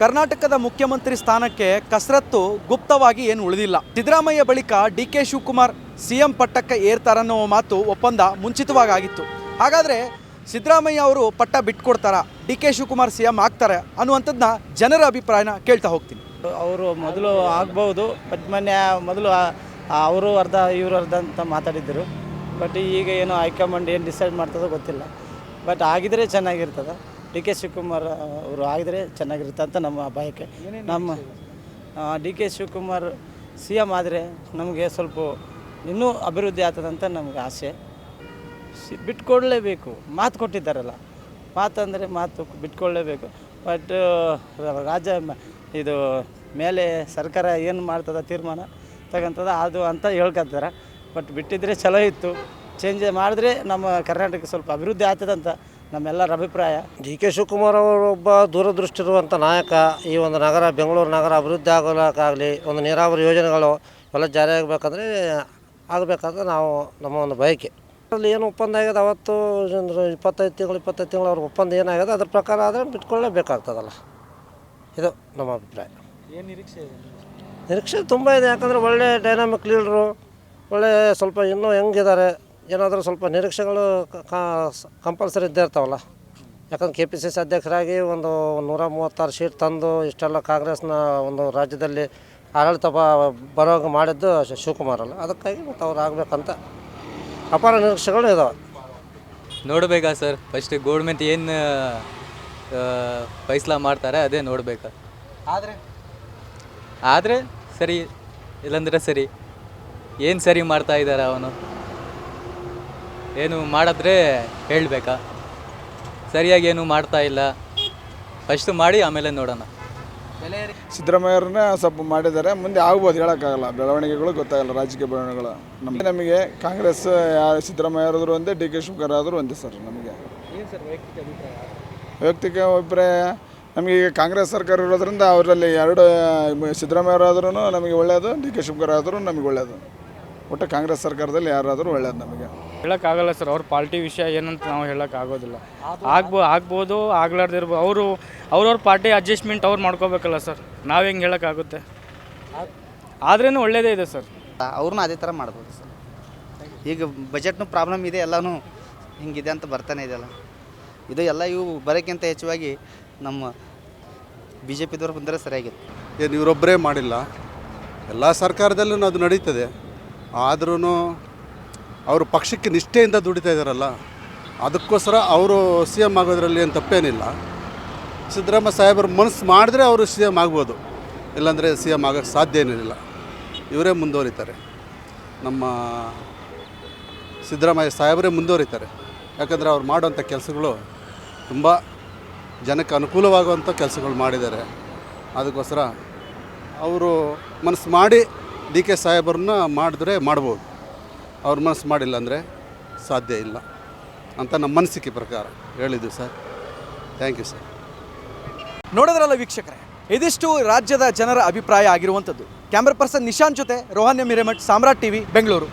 ಕರ್ನಾಟಕದ ಮುಖ್ಯಮಂತ್ರಿ ಸ್ಥಾನಕ್ಕೆ ಕಸರತ್ತು ಗುಪ್ತವಾಗಿ ಏನು ಉಳಿದಿಲ್ಲ. ಸಿದ್ದರಾಮಯ್ಯ ಬಳಿಕ ಡಿ.ಕೆ. ಶಿವಕುಮಾರ್ ಸಿಎಂ ಪಟ್ಟಕ್ಕೆ ಏರ್ತಾರನ್ನೋ ಮಾತು ಒಪ್ಪಂದ ಮುಂಚಿತವಾಗಿ ಆಗಿತ್ತು. ಹಾಗಾದರೆ ಸಿದ್ದರಾಮಯ್ಯ ಅವರು ಪಟ್ಟ ಬಿಟ್ಕೊಡ್ತಾರಾ, ಡಿ.ಕೆ. ಶಿವಕುಮಾರ್ ಸಿಎಂ ಆಗ್ತಾರೆ ಅನ್ನುವಂಥದ್ದನ್ನ ಜನರ ಅಭಿಪ್ರಾಯನ ಕೇಳ್ತಾ ಹೋಗ್ತೀನಿ. ಅವರು ಮೊದಲು ಆಗ್ಬೋದು, ಬಟ್ ಮೊದಲು ಅವರು ಅರ್ಧ ಇವರು ಅರ್ಧ ಅಂತ ಮಾತಾಡಿದ್ದರು. ಬಟ್ ಈಗ ಏನು ಹೈಕಮಾಂಡ್ ಏನು ಡಿಸೈಡ್ ಮಾಡ್ತದೋ ಗೊತ್ತಿಲ್ಲ. ಬಟ್ ಆಗಿದ್ರೆ ಚೆನ್ನಾಗಿರ್ತದೆ. ಡಿ.ಕೆ. ಶಿವಕುಮಾರ್ ಅವರು ಆಗಿದ್ರೆ ಚೆನ್ನಾಗಿರುತ್ತೆ ಅಂತ ನಮ್ಮ ಬಯಕೆ. ನಮ್ಮ ಡಿ.ಕೆ. ಶಿವಕುಮಾರ್ ಸಿ ಎಮ್ ಆದರೆ ನಮಗೆ ಸ್ವಲ್ಪ ಇನ್ನೂ ಅಭಿವೃದ್ಧಿ ಆಗ್ತದಂತ ನಮಗೆ ಆಸೆ. ಬಿಟ್ಕೊಡ್ಲೇಬೇಕು, ಮಾತು ಕೊಟ್ಟಿದ್ದಾರಲ್ಲ, ಮಾತಂದರೆ ಮಾತು ಬಿಟ್ಕೊಳ್ಳೇಬೇಕು. ಬಟ್ ರಾಜ್ಯ ಇದು ಮೇಲೆ ಸರ್ಕಾರ ಏನು ಮಾಡ್ತದ ತೀರ್ಮಾನ ತಗೊಂತದ ಅದು ಅಂತ ಹೇಳ್ಕೊತಾರೆ. ಬಟ್ ಬಿಟ್ಟಿದ್ರೆ ಚಲೋ ಇತ್ತು. ಚೇಂಜ್ ಮಾಡಿದ್ರೆ ನಮ್ಮ ಕರ್ನಾಟಕ ಸ್ವಲ್ಪ ಅಭಿವೃದ್ಧಿ ಆಗ್ತದಂತ ನಮ್ಮೆಲ್ಲರ ಅಭಿಪ್ರಾಯ. ಡಿ.ಕೆ. ಶಿವಕುಮಾರ್ ಅವರು ಒಬ್ಬ ದೂರದೃಷ್ಟಿ ಇರುವಂಥ ನಾಯಕ. ಈ ಒಂದು ನಗರ, ಬೆಂಗಳೂರು ನಗರ ಅಭಿವೃದ್ಧಿ ಆಗೋಕ್ಕಾಗಲಿ, ಒಂದು ನೀರಾವರಿ ಯೋಜನೆಗಳು ಎಲ್ಲ ಜಾರಿ ಆಗಬೇಕಂದ್ರೆ ಆಗಬೇಕಂದ್ರೆ ನಮ್ಮ ಒಂದು ಬಯಕೆ. ಅದರಲ್ಲಿ ಏನು ಒಪ್ಪಂದ ಆಗಿದೆ ಅವತ್ತು 25 ತಿಂಗಳು ಅವ್ರ ಒಪ್ಪಂದ ಏನಾಗಿದೆ ಅದ್ರ ಪ್ರಕಾರ ಆದರೆ ಬಿಟ್ಕೊಳ್ಳೇಬೇಕಾಗ್ತದಲ್ಲ. ಇದು ನಮ್ಮ ಅಭಿಪ್ರಾಯ. ಏನು ನಿರೀಕ್ಷೆ ಇದೆ? ನಿರೀಕ್ಷೆ ತುಂಬ ಇದೆ. ಯಾಕಂದರೆ ಒಳ್ಳೆ ಡೈನಾಮಿಕ್ ಲೀಡ್ರು, ಒಳ್ಳೆ ಸ್ವಲ್ಪ ಇನ್ನೂ ಹೆಂಗಿದ್ದಾರೆ, ಏನಾದರೂ ಸ್ವಲ್ಪ ನಿರೀಕ್ಷೆಗಳು ಕಂಪಲ್ಸರಿ ಇದ್ದೇ ಇರ್ತಾವಲ್ಲ. ಯಾಕಂದ್ರೆ KPCC ಅಧ್ಯಕ್ಷರಾಗಿ ಒಂದು 136 ಸೀಟ್ ತಂದು ಇಷ್ಟೆಲ್ಲ ಕಾಂಗ್ರೆಸ್ನ ಒಂದು ರಾಜ್ಯದಲ್ಲಿ ಆಡಳಿತ ಬರೋಂಗೆ ಮಾಡಿದ್ದು ಶಿವಕುಮಾರ್ ಅಲ್ಲ. ಅದಕ್ಕಾಗಿ ಮತ್ತು ಅವ್ರು ಆಗಬೇಕಂತ ಅಪಾರ ನಿರೀಕ್ಷೆಗಳು ಇದಾವೆ. ನೋಡಬೇಕಾ ಸರ್, ಫಸ್ಟ್ ಗೌರ್ಮೆಂಟ್ ಏನು ಫೈಸಲಾ ಮಾಡ್ತಾರೆ ಅದೇ ನೋಡಬೇಕಾ. ಆದರೆ ಸರಿ, ಇಲ್ಲಾಂದರೆ ಸರಿ. ಏನು ಸರಿ ಮಾಡ್ತಾ ಇದ್ದಾರೆ ಅವನು, ಏನು ಮಾಡಿದ್ರೆ ಹೇಳಬೇಕಾ? ಸರಿಯಾಗಿ ಏನು ಮಾಡ್ತಾ ಇಲ್ಲ. ಫಸ್ಟು ಮಾಡಿ ಆಮೇಲೆ ನೋಡೋಣ. ಸಿದ್ದರಾಮಯ್ಯವ್ರನ್ನ ಸ್ವಲ್ಪ ಮಾಡಿದ್ದಾರೆ, ಮುಂದೆ ಆಗ್ಬೋದು, ಹೇಳೋಕ್ಕಾಗಲ್ಲ. ಬೆಳವಣಿಗೆಗಳು ಗೊತ್ತಾಗಲ್ಲ, ರಾಜಕೀಯ ಬೆಳವಣಿಗೆಗಳು. ನಮಗೆ ಕಾಂಗ್ರೆಸ್ ಸಿದ್ದರಾಮಯ್ಯ ಆದರೂ ಒಂದೇ, ಡಿ.ಕೆ. ಶಿವಕುಮಾರ್ ಆದರೂ ಒಂದೇ ಸರ್. ನಮಗೆ ವೈಯಕ್ತಿಕ ಅಭಿಪ್ರಾಯ, ನಮಗೆ ಈಗ ಕಾಂಗ್ರೆಸ್ ಸರ್ಕಾರ ಇರೋದ್ರಿಂದ ಅವರಲ್ಲಿ ಎರಡು ಸಿದ್ದರಾಮಯ್ಯ ಆದ್ರೂ ನಮಗೆ ಒಳ್ಳೆಯದು, ಡಿ.ಕೆ. ಶಿವಕುಮಾರ್ ಆದರೂ ನಮಗೆ ಒಳ್ಳೆಯದು. ಒಟ್ಟು ಕಾಂಗ್ರೆಸ್ ಸರ್ಕಾರದಲ್ಲಿ ಯಾರಾದರೂ ಒಳ್ಳೆಯದು. ನಮಗೆ ಹೇಳೋಕ್ಕಾಗಲ್ಲ ಸರ್. ಅವ್ರ ಪಾರ್ಟಿ ವಿಷಯ ಏನಂತ ನಾವು ಹೇಳೋಕ್ಕಾಗೋದಿಲ್ಲ. ಆಗ್ಬೋದು, ಆಗ್ಲಾರ್ದಿರ್ಬೋದು. ಅವ್ರವ್ರ ಪಾರ್ಟಿ ಅಡ್ಜಸ್ಟ್ಮೆಂಟ್ ಅವ್ರು ಮಾಡ್ಕೋಬೇಕಲ್ಲ ಸರ್. ನಾವು ಹೆಂಗೆ ಹೇಳೋಕ್ಕಾಗುತ್ತೆ? ಆದ್ರೂ ಒಳ್ಳೆಯದೇ ಇದೆ ಸರ್. ಅವ್ರನ್ನೂ ಅದೇ ಥರ ಮಾಡ್ಬೋದು ಸರ್. ಈಗ ಬಜೆಟ್ನು ಪ್ರಾಬ್ಲಮ್ ಇದೆ, ಎಲ್ಲನೂ ಹಿಂಗಿದೆ ಅಂತ ಬರ್ತಾನೆ ಇದೆಯಲ್ಲ. ಇದು ಎಲ್ಲ ಇವು ಬರೋಕ್ಕಿಂತ ಹೆಚ್ಚಾಗಿ ನಮ್ಮ BJPದವ್ರು ಬಂದರೆ ಸರಿಯಾಗಿತ್ತು. ಏನು ಇವರೊಬ್ಬರೇ ಮಾಡಿಲ್ಲ, ಎಲ್ಲ ಸರ್ಕಾರದಲ್ಲೂ ಅದು ನಡೀತದೆ. ಆದ್ರೂ ಅವರು ಪಕ್ಷಕ್ಕೆ ನಿಷ್ಠೆಯಿಂದ ದುಡಿತಾ ಇದ್ದಾರಲ್ಲ, ಅದಕ್ಕೋಸ್ಕರ ಅವರು CM ಆಗೋದ್ರಲ್ಲಿ ಏನು ತಪ್ಪೇನಿಲ್ಲ. ಸಿದ್ದರಾಮಯ್ಯ ಸಾಹೇಬರು ಮನಸ್ಸು ಮಾಡಿದ್ರೆ ಅವರು CM ಆಗ್ಬೋದು, ಇಲ್ಲಾಂದರೆ CM ಆಗೋಕ್ಕೆ ಸಾಧ್ಯ ಏನಿಲ್ಲ. ಇವರೇ ಮುಂದುವರಿತಾರೆ, ನಮ್ಮ ಸಿದ್ದರಾಮಯ್ಯ ಸಾಹೇಬರೇ ಮುಂದುವರಿತಾರೆ. ಯಾಕಂದರೆ ಅವ್ರು ಮಾಡೋವಂಥ ಕೆಲಸಗಳು ತುಂಬ ಜನಕ್ಕೆ ಅನುಕೂಲವಾಗುವಂಥ ಕೆಲಸಗಳು ಮಾಡಿದ್ದಾರೆ. ಅದಕ್ಕೋಸ್ಕರ ಅವರು ಮನಸ್ಸು ಮಾಡಿ ಡಿ.ಕೆ. ಸಾಹೇಬರನ್ನ ಮಾಡಿದ್ರೆ ಮಾಡ್ಬೋದು. ಅವ್ರ ಮನಸ್ಸು ಮಾಡಿಲ್ಲ ಅಂದರೆ ಸಾಧ್ಯ ಇಲ್ಲ ಅಂತ ನಮ್ಮ ಮನಸ್ಸಿಗೆ ಪ್ರಕಾರ ಹೇಳಿದ್ದು ಸರ್. Thank you sir. ನೋಡಿದ್ರಲ್ಲ ವೀಕ್ಷಕರೇ, ಇದಿಷ್ಟು ರಾಜ್ಯದ ಜನರ ಅಭಿಪ್ರಾಯ ಆಗಿರುವಂಥದ್ದು. ಕ್ಯಾಮ್ರಾ ಪರ್ಸನ್ ನಿಶಾಂತ್ ಜೊತೆ ರೋಹನ್ ಎಂ ಹಿರೇಮಠ್, ಸಾಮ್ರಾಟ್ TV, ಬೆಂಗಳೂರು.